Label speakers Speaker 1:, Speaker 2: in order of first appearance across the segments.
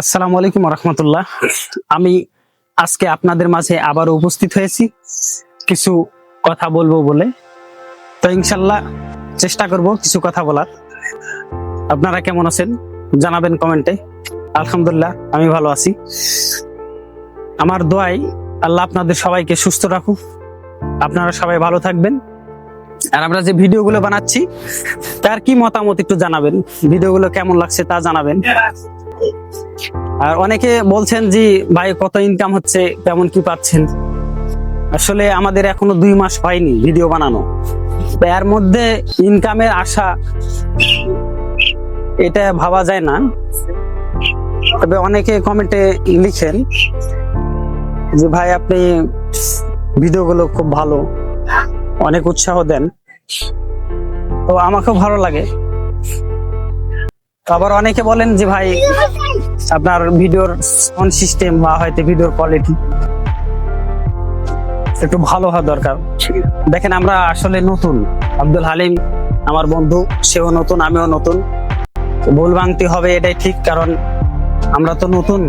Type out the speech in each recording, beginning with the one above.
Speaker 1: আসসালামু আলাইকুম রহমতুল্লাহ। আমি আজকে আপনাদের মাঝে আবার উপস্থিত হয়েছি কিছু কথা বলবো বলে। তো ইনশাল্লাহ চেষ্টা করব কিছু কথা বলার। আপনারা কেমন আছেন জানাবেন কমেন্টে। আলহামদুলিল্লাহ আমি ভালো আছি। আমার দোয়াই আল্লাহ আপনাদের সবাইকে সুস্থ রাখুক, আপনারা সবাই ভালো থাকবেন। আর আমরা যে ভিডিওগুলো বানাচ্ছি তার কি মতামত একটু জানাবেন, ভিডিওগুলো কেমন লাগছে তা জানাবেন। আর অনেকে বলছেন যে ভাই কত ইনকাম হচ্ছে, কেমন কি পাচ্ছেন। আসলে আমাদের এখনো 2 মাস হয়নি ভিডিও বানানো, এর মধ্যে ইনকামের আশা এটা ভাবা যায় না। তবে অনেকে কমেন্টে লিখেন যে ভাই আপনি ভিডিওগুলো খুব ভালো, অনেক উৎসাহ দেন, তো আমাকেও ভালো লাগে। আবার অনেকে বলেন যে ভাই আপনার ভিডিওর সাউন্ড সিস্টেম বা হয়তো ভিডিওর কোয়ালিটি একটু ভালো হওয়া দরকার। দেখেন আমরা আসলে নতুন, আব্দুল হালিম আমার বন্ধু, সেও নতুন, আমিও নতুন। ভুল ভাঙতে হবে এটাই ঠিক, কারণ আমরা তো নতুন।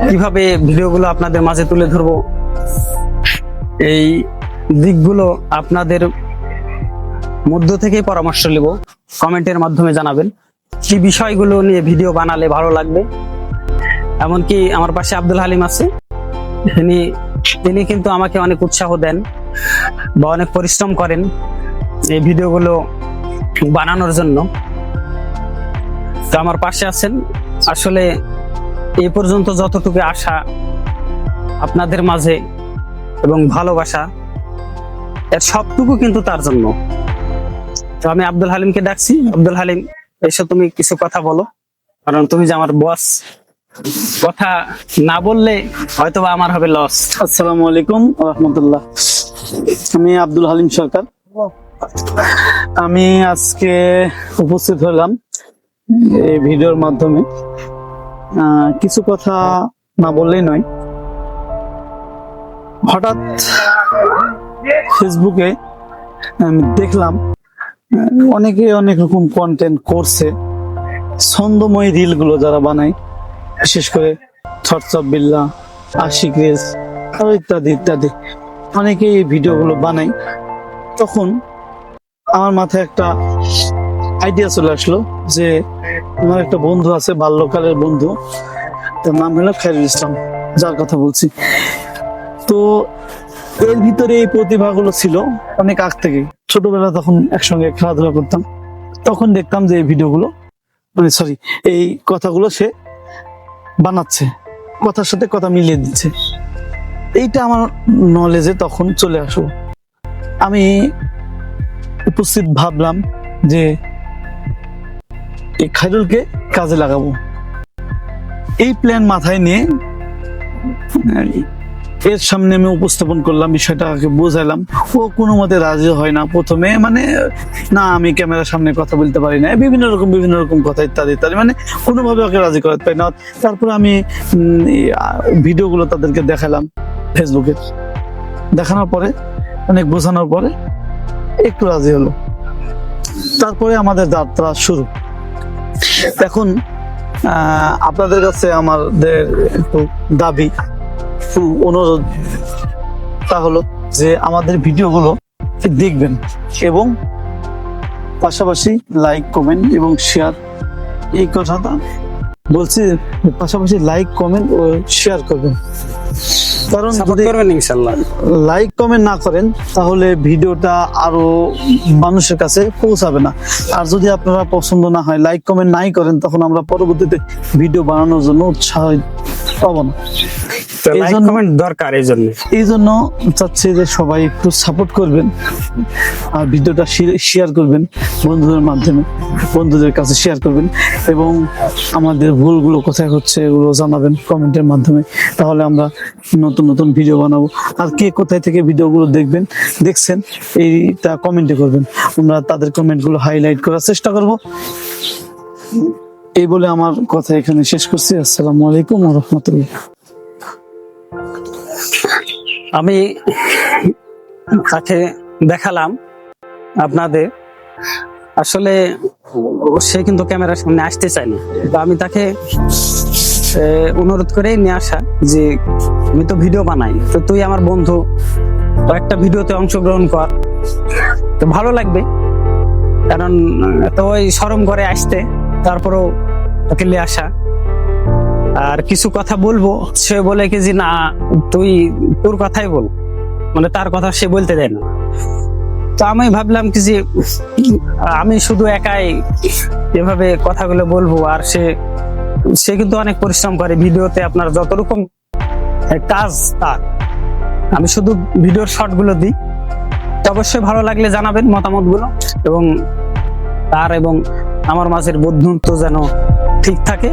Speaker 1: কিভাবে ভিডিওগুলো আপনাদের মাঝে তুলে ধরবো এই দিকগুলো আপনাদের মধ্য থেকেই পরামর্শ নেব, কমেন্টের মাধ্যমে জানাবেন কি বিষয়গুলো নিয়ে ভিডিও বানালে ভালো লাগবে। এমনকি আমার পাশে আব্দুল হালিম আছে, তিনি কিন্তু আমাকে অনেক উৎসাহ দেন বা অনেক পরিশ্রম করেন এই ভিডিওগুলো বানানোর জন্য। তো আমার পাশে আছেন। আসলে এই পর্যন্ত যতটুকু আশা আপনাদের মাঝে এবং ভালোবাসা, এর সবটুকু কিন্তু তার জন্য। তো আমি আব্দুল হালিমকে ডাকছি। আব্দুল হালিম, এসে তুমি কিছু কথা বলো, কারণ তুমি যে আমার বস, কথা না বললে হয়তো বা আমার হবে লস।
Speaker 2: আসসালামু আলাইকুম রহমতুল্লাহ। আমি আব্দুল হালিম সরকার। আমি আজকে উপস্থিত হলাম এই ভিডিওর মাধ্যমে। কিছু কথা না বললেই নয়। হঠাৎ ফেসবুকে আমি দেখলাম অনেকে অনেক রকম কন্টেন্ট করছে। ছন্দময় রিল গুলো যারা বানায়, বিশেষ করে thoughts of Billah, Ashiq race আর ইত্যাদি ইত্যাদি, অনেকে এই ভিডিও গুলো বানায়। তখন আমার মাথায় একটা আইডিয়া চলে আসলো যে আমার একটা বন্ধু আছে, বাল্যকালের বন্ধু, তার নাম হলো খায়রুল ইসলাম, যার কথা বলছি। তো এর ভিতরে এই প্রতিভাগুলো ছিল অনেক আগ থেকে। ছোটবেলা তখন একসঙ্গে খেলাধুলা করতাম, তখন দেখতাম যে এই ভিডিওগুলো সরি এই কথাগুলো সে বানাচ্ছে, কথার সাথে কথা মিলিয়ে দিচ্ছে। এইটা আমার নলেজে তখন চলে আসলো। আমি উপস্থিত ভাবলাম যে এই খায়রুলকে কাজে লাগাবো। এই প্ল্যান মাথায় নিয়ে এর সামনে আমি উপস্থাপন করলাম, বিষয়টাকে বোঝাইলাম। ও কোনো মতে রাজি হয় না প্রথমে, মানে না আমি ক্যামেরার সামনে কথা বলতে পারি না, বিভিন্ন রকম কথা ইত্যাদি ইত্যাদি, মানে কোনোভাবে ওকে রাজি করাতে পারি না। তারপরে আমি ভিডিওগুলো তাদেরকে দেখালাম ফেসবুকে। দেখানোর পরে অনেক বোঝানোর পরে একটু রাজি হলো। তারপরে আমাদের যাত্রা শুরু। এখন আপনাদের কাছে আমাদের একটু দাবি, অনুরোধ, তা হলো যে আমাদের ভিডিওগুলো দেখবেন এবং পাশাপাশি লাইক, কমেন্ট এবং শেয়ার। এই কথাটা বলছি, পাশাপাশি লাইক, কমেন্ট ও শেয়ার করবেন। কারণ যদি
Speaker 1: ইনশাআল্লাহ
Speaker 2: লাইক কমেন্ট না করেন তাহলে ভিডিওটা আরো মানুষের কাছে পৌঁছাবে না। আর যদি আপনারা পছন্দ না হয়, লাইক কমেন্ট নাই করেন, তখন আমরা পরবর্তীতে ভিডিও বানানোর জন্য উৎসাহ পাবো না। এই জন্য চাচ্ছি যে সবাই একটু সাপোর্ট করবেন আর ভিডিওটা শেয়ার করবেন বন্ধুদের মাধ্যমে, বন্ধুদের কাছে শেয়ার করবেন এবং আমাদের ভুলগুলো কোথায় হচ্ছে এগুলো জানাবেন কমেন্টের মাধ্যমে। তাহলে আমরা নতুন নতুন ভিডিও বানাবো। আর কে কোথায় থেকে ভিডিওগুলো দেখছেন এইটা কমেন্টে করবেন, আমরা তাদের কমেন্টগুলো হাইলাইট করার চেষ্টা করব। এই বলে আমার কথা এখানে শেষ করছি। আসসালামু আলাইকুম ওয়া রাহমাতুল্লাহ।
Speaker 1: আমি তাকে দেখালাম আপনাদের। আসলে সে কিন্তু ক্যামেরার সামনে আসতে চায় না। তো আমি তাকে অনুরোধ করে নিয়ে আসা যে আমি তো ভিডিও বানাই, তো তুই আমার বন্ধু, তো একটা ভিডিওতে অংশগ্রহণ কর, তো ভালো লাগবে। কারণ তো ওই শরম করে আসতে, তারপরেও তাকে নিয়ে আসা। আর কিছু কথা বলবো, সে বলে কি যে না তুই তোর কথাই বল, মানে তার কথা সে বলতে দেয় না। তো আমি ভাবলাম কি যে আমি শুধু একাই এভাবে কথাগুলো বলবো, আর সে সে কিন্তু অনেক পরিশ্রম করে ভিডিওতে, আপনার যত রকম কাজ তার। আমি শুধু ভিডিওর শর্ট গুলো দিই। তো অবশ্যই ভালো লাগলে জানাবেন মতামত গুলো, এবং তার এবং আমার মাঝের বন্ধুত্ব যেন ঠিক থাকে।